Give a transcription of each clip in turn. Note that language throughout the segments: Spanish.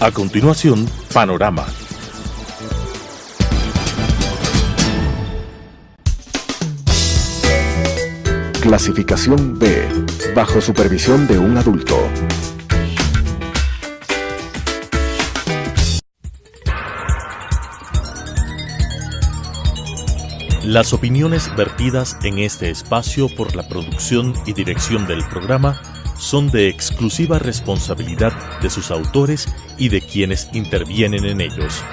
A continuación, Panorama. Clasificación B, bajo supervisión de un adulto. Las opiniones vertidas en este espacio por la producción y dirección del programa son de exclusiva responsabilidad de sus autores y de quienes intervienen en ellos.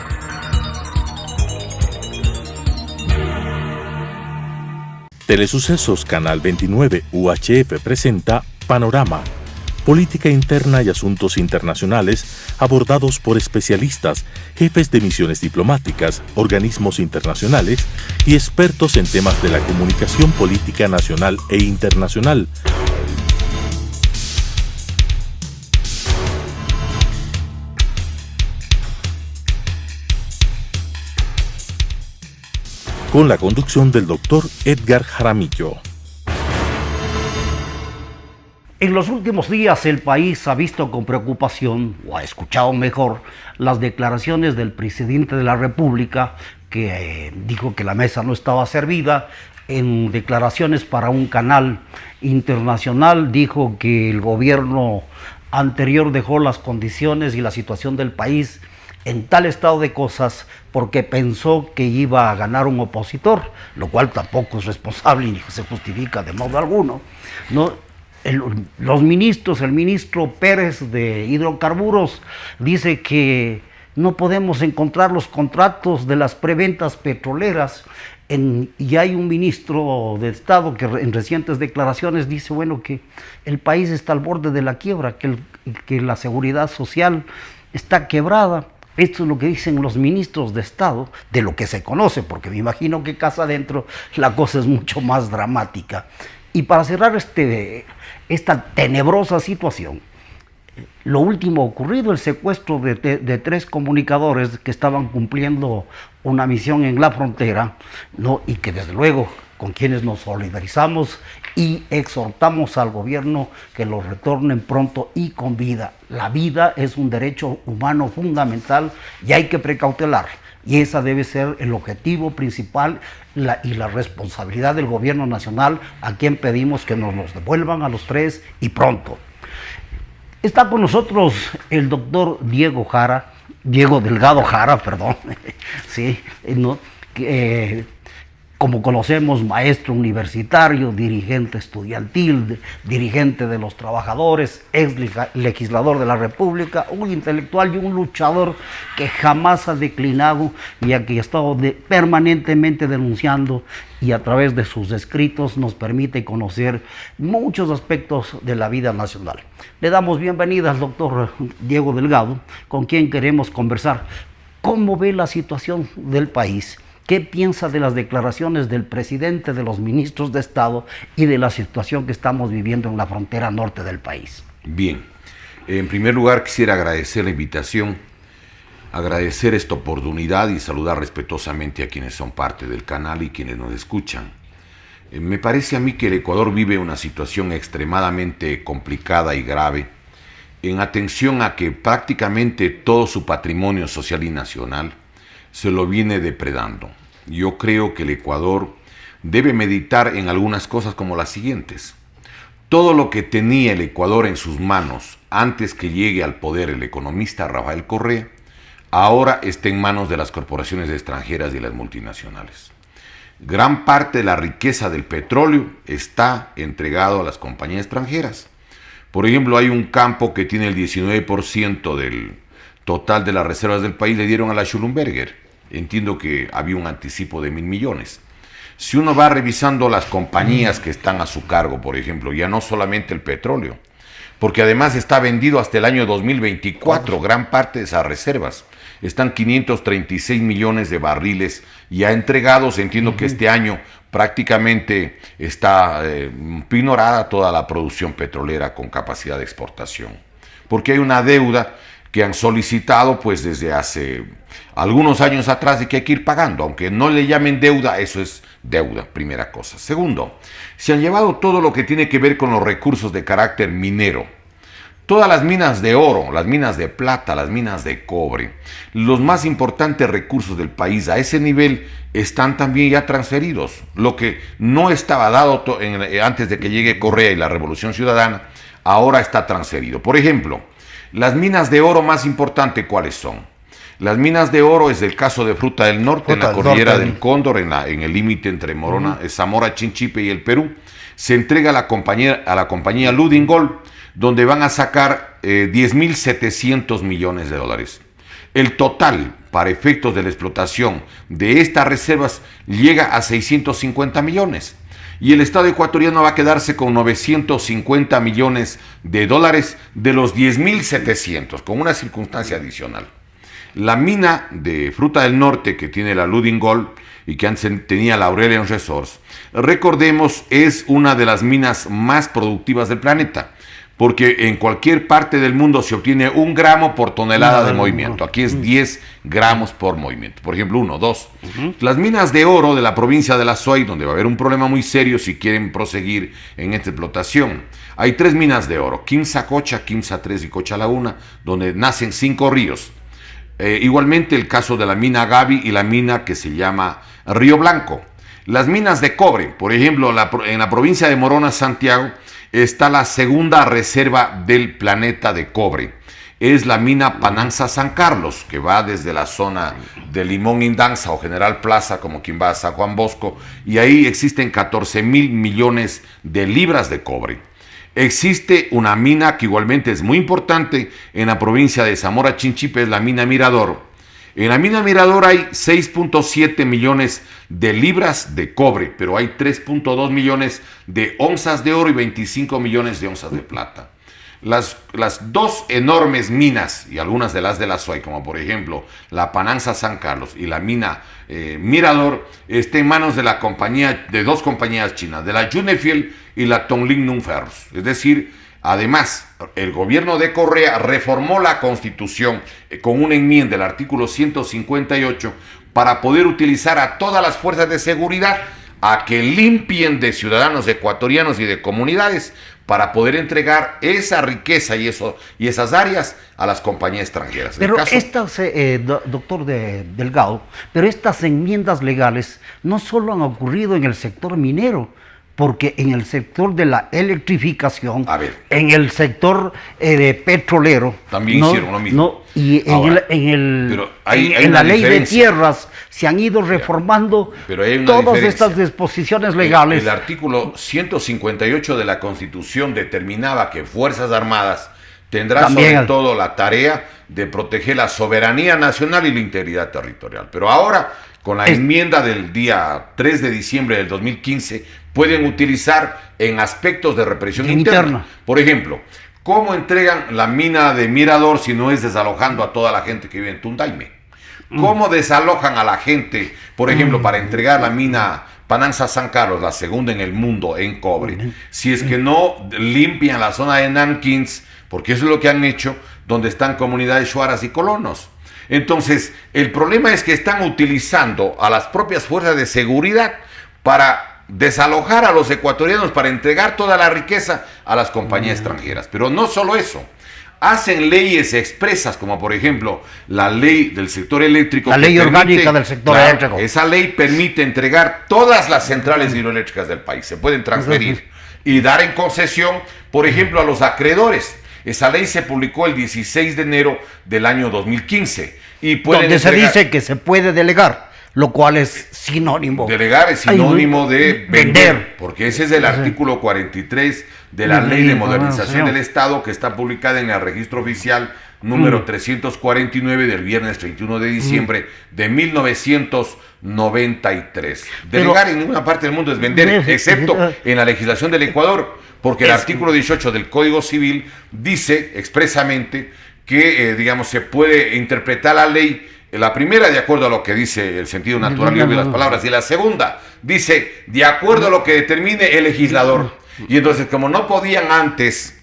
Telesucesos Canal 29 UHF presenta Panorama, política interna y asuntos internacionales abordados por especialistas, jefes de misiones diplomáticas, organismos internacionales y expertos en temas de la comunicación política nacional e internacional. Con la conducción del doctor Edgar Jaramillo. En los últimos días el país ha visto con preocupación, o ha escuchado mejor, las declaraciones del presidente de la República que dijo que la mesa no estaba servida. En declaraciones para un canal internacional dijo que el gobierno anterior dejó las condiciones y la situación del país en tal estado de cosas porque pensó que iba a ganar un opositor, lo cual tampoco es responsable ni se justifica de modo alguno, ¿no? Los ministros, el ministro Pérez de Hidrocarburos dice que no podemos encontrar los contratos de las preventas petroleras y hay un ministro de Estado que en recientes declaraciones dice, bueno, que el país está al borde de la quiebra, que la seguridad social está quebrada. Esto es lo que dicen los ministros de Estado, de lo que se conoce, porque me imagino que casa adentro la cosa es mucho más dramática. Y para cerrar esta tenebrosa situación, lo último ocurrido, el secuestro de 3 comunicadores que estaban cumpliendo una misión en la frontera, ¿no? Y que desde luego con quienes nos solidarizamos y exhortamos al gobierno que los retornen pronto y con vida. La vida es un derecho humano fundamental y hay que precautelar. Y esa debe ser el objetivo principal y la responsabilidad del gobierno nacional, a quien pedimos que nos los devuelvan a los 3 y pronto. Está con nosotros el doctor Diego Delgado Jara, perdón, sí, ¿no? Como conocemos, maestro universitario, dirigente estudiantil, dirigente de los trabajadores, ex legislador de la República, un intelectual y un luchador que jamás ha declinado y a que ha estado permanentemente denunciando, y a través de sus escritos nos permite conocer muchos aspectos de la vida nacional. Le damos bienvenida al doctor Diego Delgado, con quien queremos conversar. ¿Cómo ve la situación del país? ¿Qué piensa de las declaraciones del presidente, de los ministros de Estado y de la situación que estamos viviendo en la frontera norte del país? Bien, en primer lugar quisiera agradecer la invitación, agradecer esta oportunidad y saludar respetuosamente a quienes son parte del canal y quienes nos escuchan. Me parece a mí que el Ecuador vive una situación extremadamente complicada y grave en atención a que prácticamente todo su patrimonio social y nacional se lo viene depredando. Yo creo que el Ecuador debe meditar en algunas cosas como las siguientes. Todo lo que tenía el Ecuador en sus manos antes que llegue al poder el economista Rafael Correa, ahora está en manos de las corporaciones extranjeras y las multinacionales. Gran parte de la riqueza del petróleo está entregado a las compañías extranjeras. Por ejemplo, hay un campo que tiene el 19% del total de las reservas del país, le dieron a la Schlumberger. Entiendo que había un anticipo de 1.000 millones. Si uno va revisando las compañías que están a su cargo, por ejemplo, ya no solamente el petróleo, porque además está vendido hasta el año 2024, gran parte de esas reservas. Están 536 millones de barriles ya entregados. Entiendo que este año prácticamente está ignorada toda la producción petrolera con capacidad de exportación, porque hay una deuda que han solicitado pues desde hace algunos años atrás y que hay que ir pagando, aunque no le llamen deuda, eso es deuda, primera cosa. Segundo, se han llevado todo lo que tiene que ver con los recursos de carácter minero. todas las minas de oro, las minas de plata, las minas de cobre, los más importantes recursos del país a ese nivel están también ya transferidos. Lo que no estaba dado antes de que llegue Correa y la Revolución Ciudadana, ahora está transferido. Por ejemplo, las minas de oro más importantes, ¿cuáles son? Las minas de oro es el caso de Fruta del Norte, en la cordillera del Cóndor, en el límite entre Zamora, Chinchipe y el Perú. Se entrega a la compañía Lundin Gold, donde van a sacar 10.700 millones de dólares. El total, para efectos de la explotación de estas reservas, llega a 650 millones. Y el Estado ecuatoriano va a quedarse con 950 millones de dólares de los 10.700, con una circunstancia adicional. La mina de Fruta del Norte, que tiene la Lundin Gold y que antes tenía la Aurelian Resources, recordemos, es una de las minas más productivas del planeta, porque en cualquier parte del mundo se obtiene 1 gramo por tonelada de movimiento. Aquí es 10 gramos por movimiento. Por ejemplo, 1, 2. Las minas de oro de la provincia de La Suay, donde va a haber un problema muy serio si quieren proseguir en esta explotación. Hay 3 minas de oro, Quimsa Cocha, Quimsa 3 y Cocha Laguna, donde nacen 5 ríos. Igualmente el caso de la mina Gavi y la mina que se llama Río Blanco. Las minas de cobre, por ejemplo, en la provincia de Morona, Santiago, está la segunda reserva del planeta de cobre. Es la mina Pananza San Carlos, que va desde la zona de Limón Indanza o General Plaza, como quien va a San Juan Bosco, y ahí existen 14,000 millones de libras de cobre. Existe una mina que igualmente es muy importante en la provincia de Zamora Chinchipe, es la mina Mirador. En la mina Mirador hay 6.7 millones de libras de cobre, pero hay 3.2 millones de onzas de oro y 25 millones de onzas de plata. Las 2 enormes minas, y algunas de La Suay, como por ejemplo la Pananza San Carlos y la mina Mirador, está en manos de 2 compañías chinas, de la Junefiel y la Tongling Nung Ferros. Es decir, además, el gobierno de Correa reformó la Constitución con una enmienda del artículo 158 para poder utilizar a todas las fuerzas de seguridad a que limpien de ciudadanos ecuatorianos y de comunidades para poder entregar esa riqueza y esas áreas a las compañías extranjeras. Pero doctor Delgado, pero estas enmiendas legales no solo han ocurrido en el sector minero, porque en el sector de la electrificación, en el sector petrolero, también hicieron lo mismo. Y en la ley de tierras se han ido reformando todas estas disposiciones legales. El artículo 158 de la Constitución determinaba que Fuerzas Armadas tendrá sobre todo la tarea de proteger la soberanía nacional y la integridad territorial. Pero ahora, con la enmienda del día 3 de diciembre del 2015, pueden utilizar en aspectos de represión interna. Por ejemplo, ¿cómo entregan la mina de Mirador si no es desalojando a toda la gente que vive en Tundaime? ¿Cómo desalojan a la gente, por ejemplo, para entregar la mina Pananza San Carlos, la segunda en el mundo en cobre, si es que no limpian la zona de Nankins, porque eso es lo que han hecho, donde están comunidades shuaras y colonos? Entonces, el problema es que están utilizando a las propias fuerzas de seguridad para desalojar a los ecuatorianos, para entregar toda la riqueza a las compañías extranjeras. Pero no solo eso, hacen leyes expresas, como por ejemplo la ley del sector eléctrico. La ley orgánica del sector eléctrico. Esa ley permite entregar todas las centrales hidroeléctricas del país, se pueden transferir y dar en concesión, por ejemplo, a los acreedores. Esa ley se publicó el 16 de enero del año 2015. Y donde se dice que se puede delegar, lo cual es sinónimo. Delegar es sinónimo de vender, porque ese es el artículo 43 de la Ley de Modernización del Estado, que está publicada en el Registro Oficial número 349 del viernes 31 de diciembre de 1993. Delegar en ninguna parte del mundo es vender, excepto en la legislación del Ecuador, porque el artículo 18 del Código Civil dice expresamente que, se puede interpretar la ley, la primera de acuerdo a lo que dice el sentido natural y obvio de las palabras, y la segunda dice de acuerdo a lo que determine el legislador. Y entonces, como no podían antes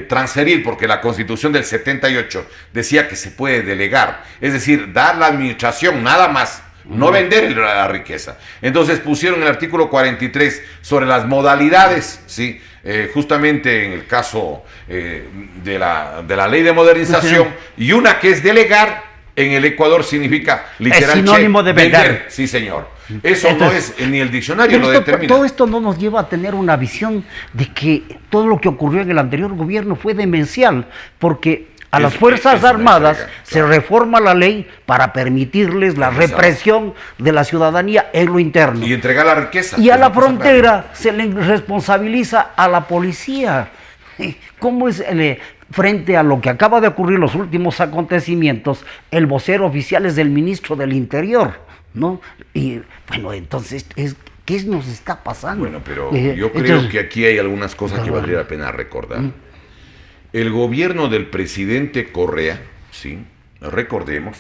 transferir, porque la Constitución del 78 decía que se puede delegar, es decir, dar la administración nada más no vender la riqueza. Entonces pusieron el artículo 43 sobre las modalidades, ¿sí? Justamente en el caso de la ley de modernización, y una que es delegar, en el Ecuador significa literal es sinónimo de vender. Sí, señor. Eso entonces, no es ni el diccionario lo esto, determina. todo esto no nos lleva a tener una visión de que todo lo que ocurrió en el anterior gobierno fue demencial, porque a las Fuerzas Armadas se reforma la ley para permitirles la represión de la ciudadanía en lo interno. Y entregar la riqueza. Y a la frontera se le responsabiliza a la policía. ¿Cómo es frente a lo que acaba de ocurrir los últimos acontecimientos? El vocero oficial es del ministro del Interior, ¿no? Y bueno, entonces, ¿qué nos está pasando? Bueno, pero yo creo que aquí hay algunas cosas que valdría la pena recordar. El gobierno del presidente Correa, sí, recordemos,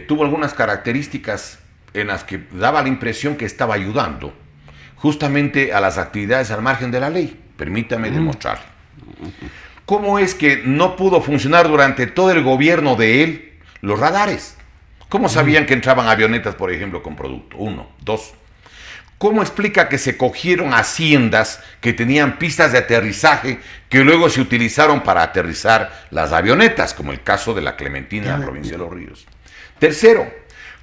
tuvo algunas características en las que daba la impresión que estaba ayudando justamente a las actividades al margen de la ley. Permítame demostrar. ¿Cómo es que no pudo funcionar durante todo el gobierno de él los radares? ¿Cómo sabían que entraban avionetas, por ejemplo, con producto? 1, 2. ¿Cómo explica que se cogieron haciendas que tenían pistas de aterrizaje que luego se utilizaron para aterrizar las avionetas, como el caso de la Clementina en la provincia de Los Ríos? Tercero,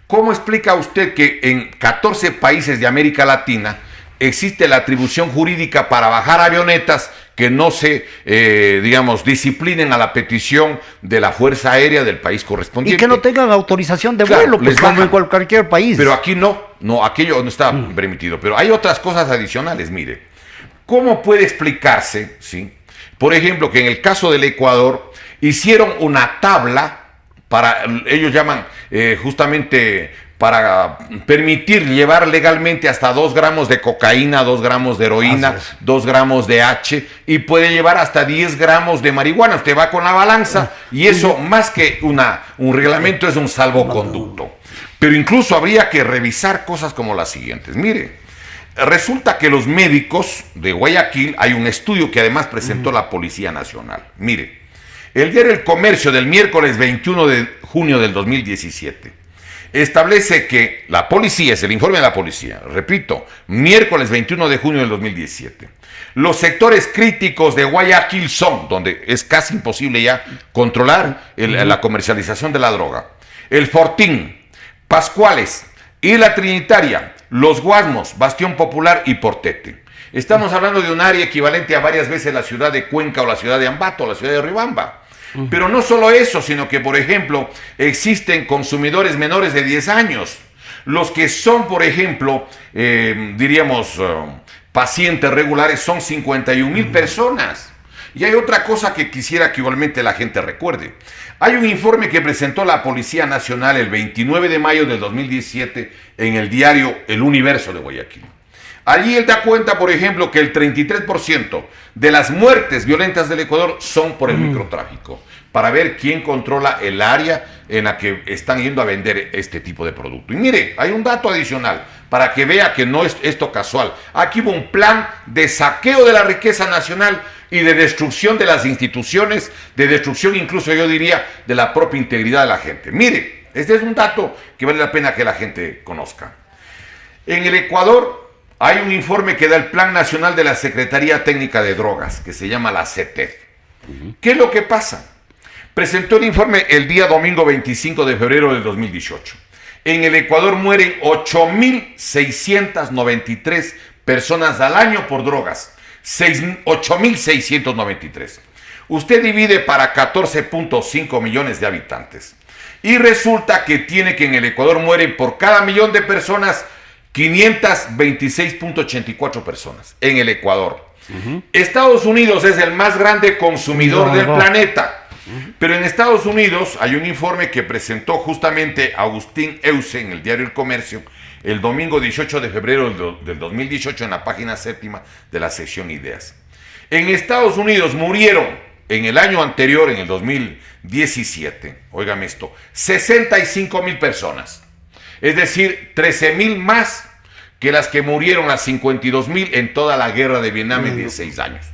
¿cómo explica usted que en 14 países de América Latina existe la atribución jurídica para bajar avionetas que no se, disciplinen a la petición de la Fuerza Aérea del país correspondiente? Y que no tengan autorización de vuelo, pues como en cualquier país. Pero aquí no, aquello no está permitido. Pero hay otras cosas adicionales, mire. ¿Cómo puede explicarse, sí? Por ejemplo, que en el caso del Ecuador hicieron una tabla para, ellos llaman justamente para permitir llevar legalmente hasta 2 gramos de cocaína, 2 gramos de heroína, 2 gramos de H, y puede llevar hasta 10 gramos de marihuana. Usted va con la balanza y eso, más que un reglamento, es un salvoconducto. Pero incluso habría que revisar cosas como las siguientes. Mire, resulta que los médicos de Guayaquil, hay un estudio que además presentó la Policía Nacional. Mire, el diario El Comercio del miércoles 21 de junio del 2017 establece que la policía, es el informe de la policía, repito, miércoles 21 de junio del 2017, los sectores críticos de Guayaquil son, donde es casi imposible ya controlar la comercialización de la droga, el Fortín, Pascuales, Isla Trinitaria, Los Guasmos, Bastión Popular y Portete. Estamos hablando de un área equivalente a varias veces la ciudad de Cuenca o la ciudad de Ambato o la ciudad de Riobamba. Pero no solo eso, sino que, por ejemplo, existen consumidores menores de 10 años. Los que son, por ejemplo, pacientes regulares son 51,000 personas. Y hay otra cosa que quisiera que igualmente la gente recuerde. Hay un informe que presentó la Policía Nacional el 29 de mayo del 2017 en el diario El Universo de Guayaquil. Allí él da cuenta, por ejemplo, que el 33% de las muertes violentas del Ecuador son por el microtráfico, para ver quién controla el área en la que están yendo a vender este tipo de producto. Y mire, hay un dato adicional, para que vea que no es esto casual. Aquí hubo un plan de saqueo de la riqueza nacional y de destrucción de las instituciones, de destrucción incluso, yo diría, de la propia integridad de la gente. Mire, este es un dato que vale la pena que la gente conozca. En el Ecuador hay un informe que da el Plan Nacional de la Secretaría Técnica de Drogas, que se llama la CETED. ¿Qué es lo que pasa? Presentó el informe el día domingo 25 de febrero del 2018. En el Ecuador mueren 8,693 personas al año por drogas. 8,693. Usted divide para 14.5 millones de habitantes. Y resulta que tiene que en el Ecuador mueren por cada millón de personas 526.84 personas en el Ecuador. Estados Unidos es el más grande consumidor del planeta. Pero en Estados Unidos hay un informe que presentó justamente Agustín Euse en el diario El Comercio el domingo 18 de febrero del 2018 en la página 7ª de la sección Ideas. En Estados Unidos murieron en el año anterior, en el 2017, óigame esto, 65,000 personas. Es decir, 13,000 más que las que murieron, a 52,000 en toda la guerra de Vietnam en 16 años.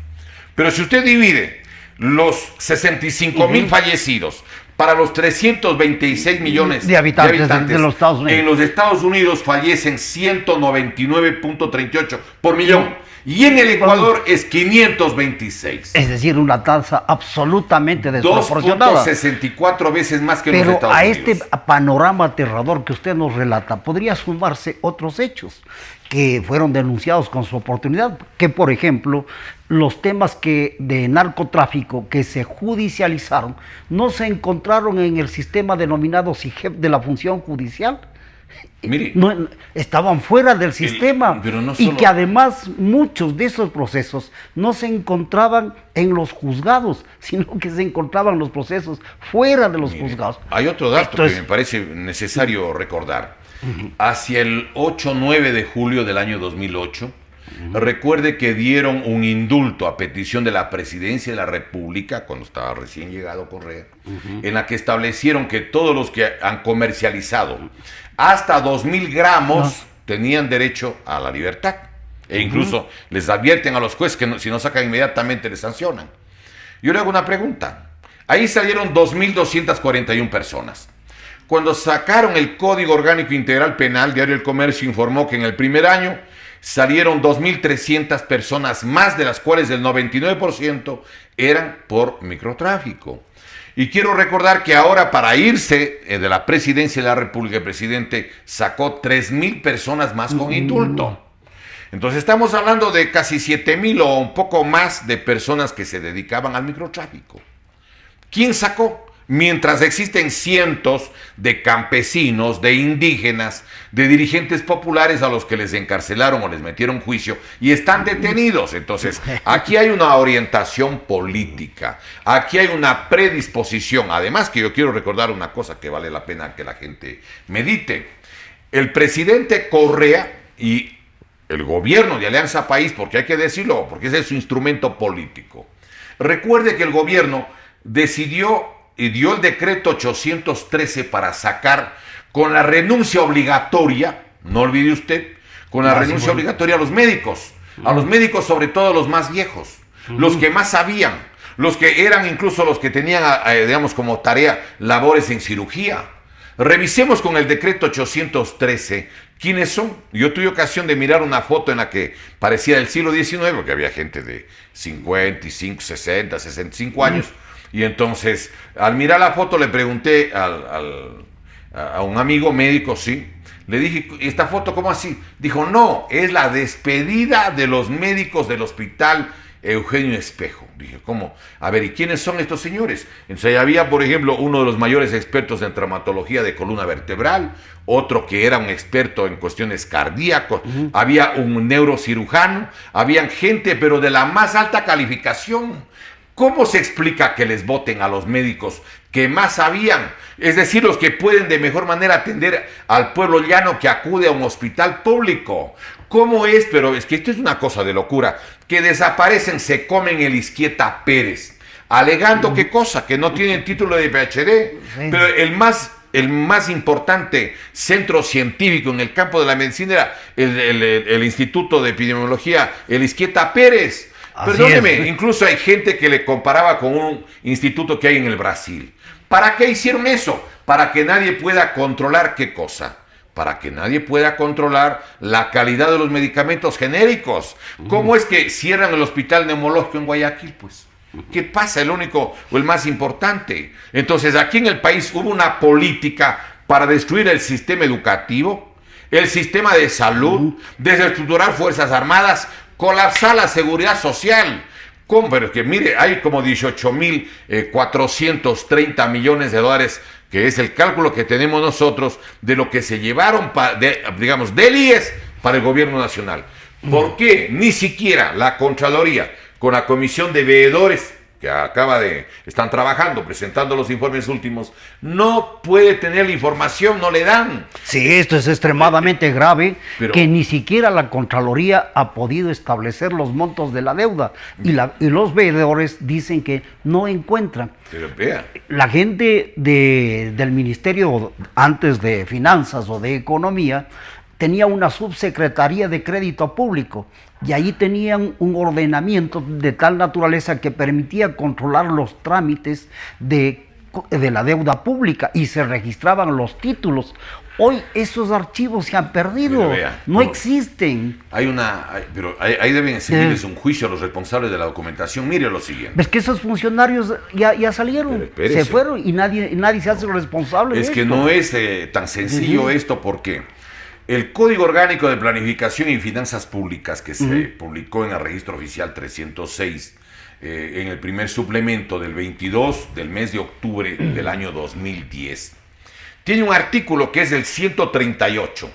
Pero si usted divide los 65,000 fallecidos para los 326 millones de habitantes de los Estados Unidos. En los Estados Unidos fallecen 199.38 por millón. Y en el Ecuador es 526. Es decir, una tasa absolutamente desproporcionada. 2.64 veces más que en los Pero Estados a Unidos. este panorama aterrador que usted nos relata, podría sumarse otros hechos que fueron denunciados con su oportunidad, que por ejemplo, los temas de narcotráfico que se judicializaron no se encontraron en el sistema denominado SIGEP de la función judicial. Mire, No, estaban fuera del sistema, pero no y solo- que además muchos de esos procesos no se encontraban en los juzgados, sino que se encontraban los procesos fuera de los juzgados. Hay otro dato Esto es- que me parece necesario recordar. Hacia el 8-9 de julio del año 2008, recuerde que dieron un indulto a petición de la Presidencia de la República, cuando estaba recién llegado Correa, en la que establecieron que todos los que han comercializado hasta 2.000 gramos tenían derecho a la libertad. E incluso les advierten a los jueces que si no sacan inmediatamente les sancionan. Yo le hago una pregunta. Ahí salieron 2.241 personas. Cuando sacaron el Código Orgánico Integral Penal, Diario del Comercio informó que en el primer año salieron 2.300 personas más, de las cuales el 99% eran por microtráfico. Y quiero recordar que ahora, para irse de la Presidencia de la República, el presidente sacó 3.000 personas más con indulto. Entonces estamos hablando de casi 7.000 o un poco más de personas que se dedicaban al microtráfico. ¿Quién sacó? Mientras existen cientos de campesinos, de indígenas, de dirigentes populares a los que les encarcelaron o les metieron juicio y están detenidos. Entonces, aquí hay una orientación política, aquí hay una predisposición. Además, que yo quiero recordar una cosa que vale la pena que la gente medite. El presidente Correa y el gobierno de Alianza País, porque hay que decirlo, porque ese es su instrumento político. Recuerde que el gobierno decidió y dio el decreto 813 para sacar con la renuncia obligatoria, no olvide usted, con la renuncia obligatoria a los médicos sobre todo los más viejos, los que más sabían, los que eran incluso los que tenían, digamos, como tarea labores en cirugía. Revisemos con el decreto 813 quiénes son. Yo tuve ocasión de mirar una foto en la que parecía del siglo XIX, porque había gente de 55, 60, 65 años. Y entonces, al mirar la foto, le pregunté a un amigo médico, sí, le dije, ¿esta foto cómo así? Dijo, no, es la despedida de los médicos del hospital Eugenio Espejo. Dije, ¿cómo? A ver, ¿y quiénes son estos señores? Entonces, había, por ejemplo, uno de los mayores expertos en traumatología de columna vertebral, otro que era un experto en cuestiones cardíacas, había un neurocirujano, había gente, pero de la más alta calificación. ¿Cómo se explica que les voten a los médicos que más sabían? Es decir, los que pueden de mejor manera atender al pueblo llano que acude a un hospital público. ¿Cómo es? Pero es que esto es una cosa de locura. Que desaparecen, se comen el Izquieta Pérez, alegando qué cosa, que no tienen título de PhD. Sí. Pero el más importante centro científico en el campo de la medicina era el Instituto de Epidemiología, el Izquieta Pérez. Perdóneme, incluso hay gente que le comparaba con un instituto que hay en el Brasil. ¿Para qué hicieron eso? Para que nadie pueda controlar qué cosa. Para que nadie pueda controlar la calidad de los medicamentos genéricos. ¿Cómo es que cierran el hospital neumológico en Guayaquil? Pues, ¿qué pasa? El único o el más importante. Entonces, aquí en el país hubo una política para destruir el sistema educativo, el sistema de salud, desestructurar Fuerzas Armadas, colapsar la seguridad social. ¿Cómo? Pero es que mire, hay como 18.430 millones de dólares, que es el cálculo que tenemos nosotros de lo que se llevaron, digamos, del IES para el gobierno nacional. ¿Por qué? Ni siquiera la Contraloría, con la Comisión de Veedores, que están trabajando, presentando los informes últimos, no puede tener la información, no le dan. Sí, esto es extremadamente grave, Pero- que ni siquiera la Contraloría ha podido establecer los montos de la deuda, y los veedores dicen que no encuentran. Pero vea, La gente del Ministerio, antes de Finanzas o de Economía, tenía una subsecretaría de Crédito Público, y ahí tenían un ordenamiento de tal naturaleza que permitía controlar los trámites de de la deuda pública y se registraban los títulos. Hoy esos archivos se han perdido, Mire, vea, no existen. Pero ahí deben seguirles un juicio a los responsables de la documentación. Mire lo siguiente. Ves que esos funcionarios ya salieron, se fueron y nadie se hace responsable. Es de que esto. no es tan sencillo esto, porque el Código Orgánico de Planificación y Finanzas Públicas, que se publicó en el Registro Oficial 306, en el primer suplemento del 22 del mes de octubre del año 2010, tiene un artículo que es el 138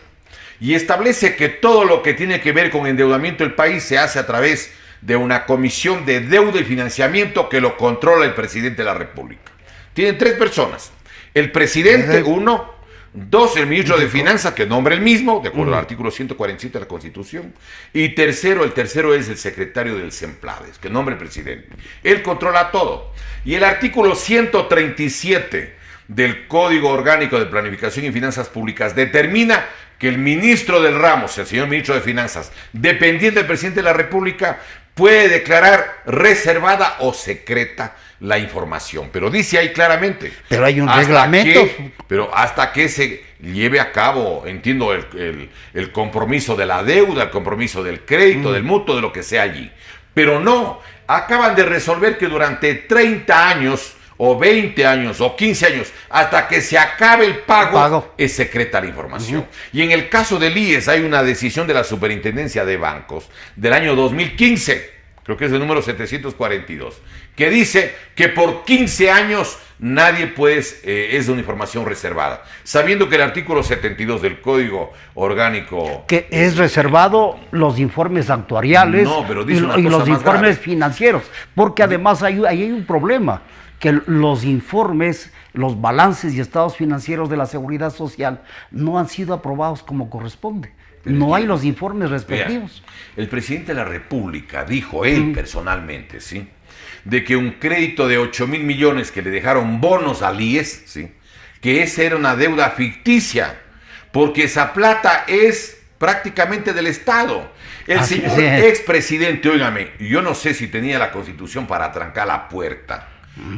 y establece que todo lo que tiene que ver con endeudamiento del país se hace a través de una comisión de deuda y financiamiento que lo controla el presidente de la República. Tienen 3 personas: el presidente, 1; 2, el ministro de Finanzas, que nombra el mismo, de acuerdo al artículo 147 de la Constitución; y el tercero es el secretario del SEMPLADES, que nombra el presidente. Él controla todo. Y el artículo 137 del Código Orgánico de Planificación y Finanzas Públicas determina que el ministro del ramo, el señor ministro de Finanzas, dependiente del presidente de la República, puede declarar reservada o secreta la información. Pero dice ahí claramente. Pero hay un reglamento. Pero hasta que se lleve a cabo, entiendo, el compromiso de la deuda, el compromiso del crédito, del mutuo, de lo que sea allí. Pero no, acaban de resolver que durante 30 años o 20 años o 15 años, hasta que se acabe el pago. Es secreta la información. Y en el caso del IES hay una decisión de la Superintendencia de Bancos del año 2015, creo que es el número 742, que dice que por 15 años nadie puede, es una información reservada, sabiendo que el artículo 72 del Código Orgánico... Que es reservado los informes actuariales pero dice una y cosa los más informes grave. financieros, porque además ahí hay un problema, que los informes, los balances y estados financieros de la Seguridad Social no han sido aprobados como corresponde. No hay los informes respectivos. Vea, el presidente de la República dijo, él personalmente, ¿sí?, de que un crédito de 8,000 millones que le dejaron bonos al IES, ¿sí?, que esa era una deuda ficticia, porque esa plata es prácticamente del Estado. El señor expresidente, óigame, yo no sé si tenía la Constitución para trancar la puerta,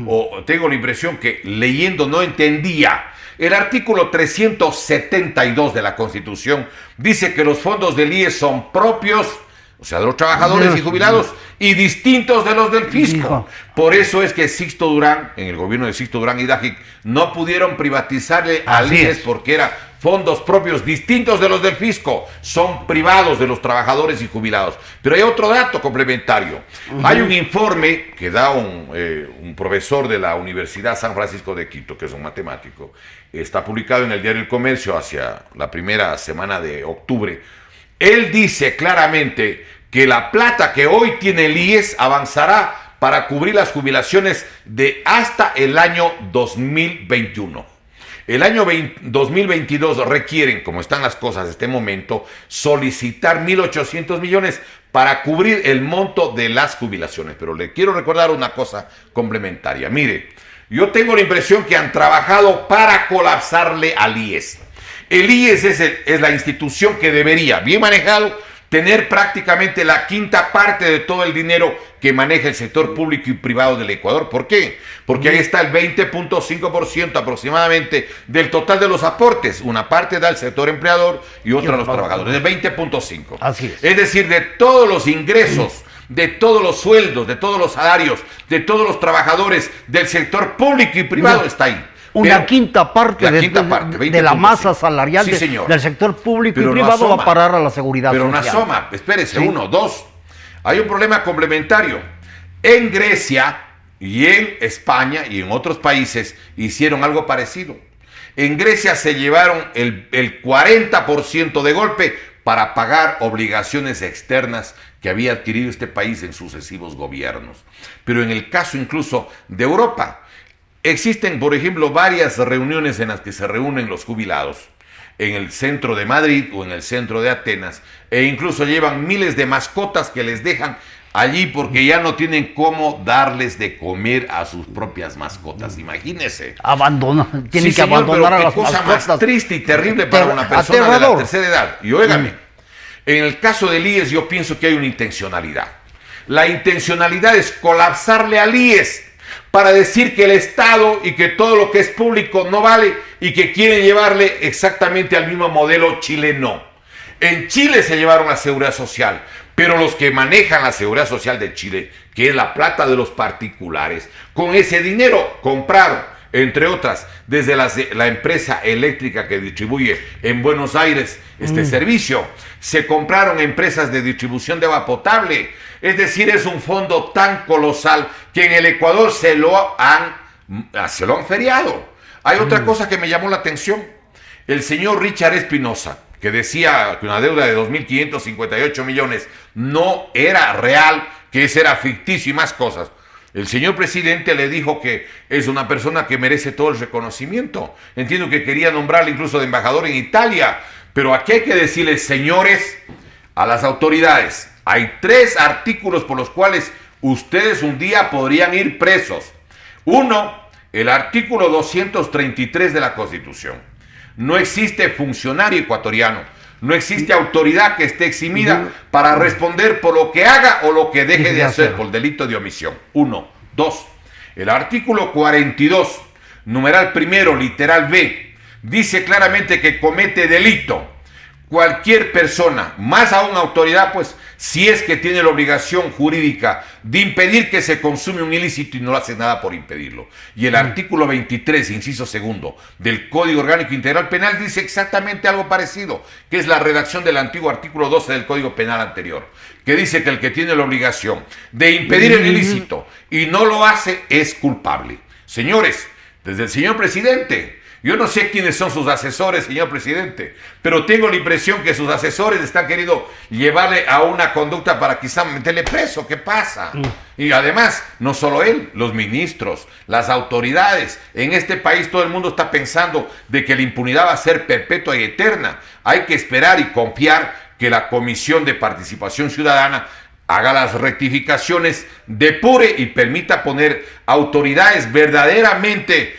o tengo la impresión que leyendo no entendía. El artículo 372 de la Constitución dice que los fondos del IES son propios, o sea, de los trabajadores y jubilados, y distintos de los del fisco. Por eso es que Sixto Durán, en el gobierno de Sixto Durán y Dajic, no pudieron privatizarle al IES porque era fondos propios distintos de los del fisco, son privados de los trabajadores y jubilados. Pero hay otro dato complementario. Hay un informe que da un profesor de la Universidad San Francisco de Quito, que es un matemático, está publicado en el Diario El Comercio hacia la primera semana de octubre. Él dice claramente que la plata que hoy tiene el IES avanzará para cubrir las jubilaciones de hasta el año 2021. El año 2022 requieren, como están las cosas en este momento, solicitar 1.800 millones para cubrir el monto de las jubilaciones. Pero le quiero recordar una cosa complementaria. Mire, yo tengo la impresión que han trabajado para colapsarle al IES. El IES es la institución que debería, bien manejado, tener prácticamente la quinta parte de todo el dinero que maneja el sector público y privado del Ecuador. ¿Por qué? Porque ahí está el 20.5% aproximadamente del total de los aportes. Una parte da el sector empleador y otra a los trabajadores, el 20.5%. Así es. Es decir, de todos los ingresos, de todos los sueldos, de todos los salarios, de todos los trabajadores del sector público y privado está ahí. Una quinta parte de la masa salarial del sector público y privado va a parar a la seguridad social. Pero una soma, espérese, 1, 2. Hay un problema complementario. En Grecia y en España y en otros países hicieron algo parecido. En Grecia se llevaron el 40% de golpe para pagar obligaciones externas que había adquirido este país en sucesivos gobiernos. Pero en el caso incluso de Europa, existen, por ejemplo, varias reuniones en las que se reúnen los jubilados en el centro de Madrid o en el centro de Atenas, e incluso llevan miles de mascotas que les dejan allí porque ya no tienen cómo darles de comer a sus propias mascotas. Imagínese. Tienen que abandonar a las mascotas. Qué cosa más triste y terrible para una persona de la tercera edad. Y óigame, en el caso del IES yo pienso que hay una intencionalidad. La intencionalidad es colapsarle al IES, para decir que el Estado y que todo lo que es público no vale y que quieren llevarle exactamente al mismo modelo chileno. En Chile se llevaron la seguridad social, pero los que manejan la seguridad social de Chile, que es la plata de los particulares, con ese dinero compraron, entre otras, desde la empresa eléctrica que distribuye en Buenos Aires este servicio, se compraron empresas de distribución de agua potable. Es decir, es un fondo tan colosal que en el Ecuador se lo han feriado. Hay otra cosa que me llamó la atención. El señor Richard Espinosa, que decía que una deuda de 2.558 millones no era real, que ese era ficticio y más cosas. El señor presidente le dijo que es una persona que merece todo el reconocimiento. Entiendo que quería nombrarle incluso de embajador en Italia, pero aquí hay que decirles, señores, a las autoridades, hay 3 artículos por los cuales ustedes un día podrían ir presos. 1, el artículo 233 de la Constitución. No existe funcionario ecuatoriano, no existe autoridad que esté eximida para responder por lo que haga o lo que deje de hacer por delito de omisión. 1. 2. El artículo 42, numeral primero, literal B, dice claramente que comete delito cualquier persona, más aún autoridad, pues si es que tiene la obligación jurídica de impedir que se consume un ilícito y no hace nada por impedirlo. Y el artículo 23, inciso segundo, del Código Orgánico Integral Penal dice exactamente algo parecido, que es la redacción del antiguo artículo 12 del Código Penal anterior, que dice que el que tiene la obligación de impedir el ilícito y no lo hace es culpable. Señores, desde el señor presidente, yo no sé quiénes son sus asesores, señor presidente, pero tengo la impresión que sus asesores están queriendo llevarle a una conducta para quizá meterle preso. ¿Qué pasa? Y además, no solo él, los ministros, las autoridades. En este país todo el mundo está pensando de que la impunidad va a ser perpetua y eterna. Hay que esperar y confiar que la Comisión de Participación Ciudadana haga las rectificaciones, depure y permita poner autoridades verdaderamente,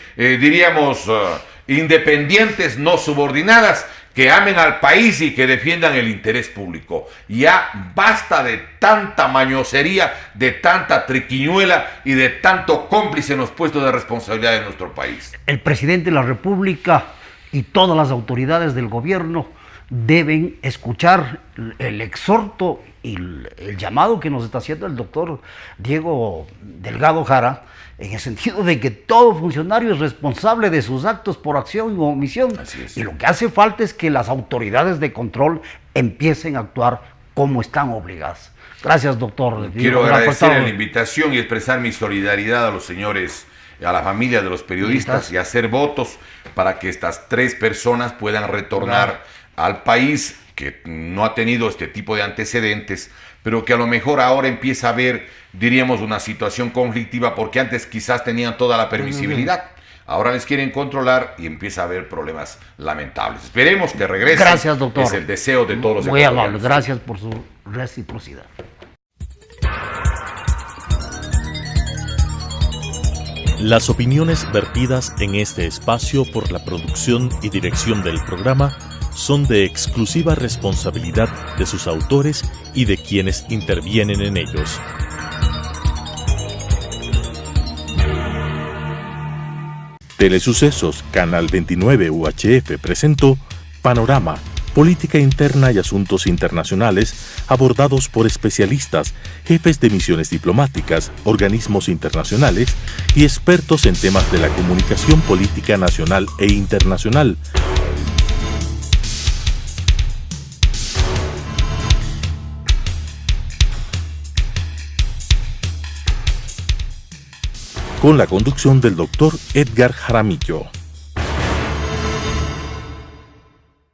independientes, no subordinadas, que amen al país y que defiendan el interés público. Ya basta de tanta mañosería, de tanta triquiñuela y de tanto cómplice en los puestos de responsabilidad de nuestro país. El presidente de la República y todas las autoridades del gobierno deben escuchar el exhorto y el llamado que nos está haciendo el doctor Diego Delgado Jara, en el sentido de que todo funcionario es responsable de sus actos por acción o omisión. Así es. Y lo que hace falta es que las autoridades de control empiecen a actuar como están obligadas. Gracias, doctor. Quiero agradecer la invitación y expresar mi solidaridad a los señores, a la familia de los periodistas y hacer votos para que estas 3 personas puedan retornar al país, que no ha tenido este tipo de antecedentes, pero que a lo mejor ahora empieza a haber, diríamos, una situación conflictiva, porque antes quizás tenían toda la permisibilidad. Ahora les quieren controlar y empieza a haber problemas lamentables. Esperemos que regresen. Gracias, doctor. Es el deseo de todos los muy ecuatorianos. amable. Gracias por su reciprocidad. Las opiniones vertidas en este espacio por la producción y dirección del programa son de exclusiva responsabilidad de sus autores y de quienes intervienen en ellos. Telesucesos, Canal 29 UHF presentó Panorama, Política Interna y Asuntos Internacionales abordados por especialistas, jefes de misiones diplomáticas, organismos internacionales y expertos en temas de la comunicación política nacional e internacional. Con la conducción del doctor Edgar Jaramillo.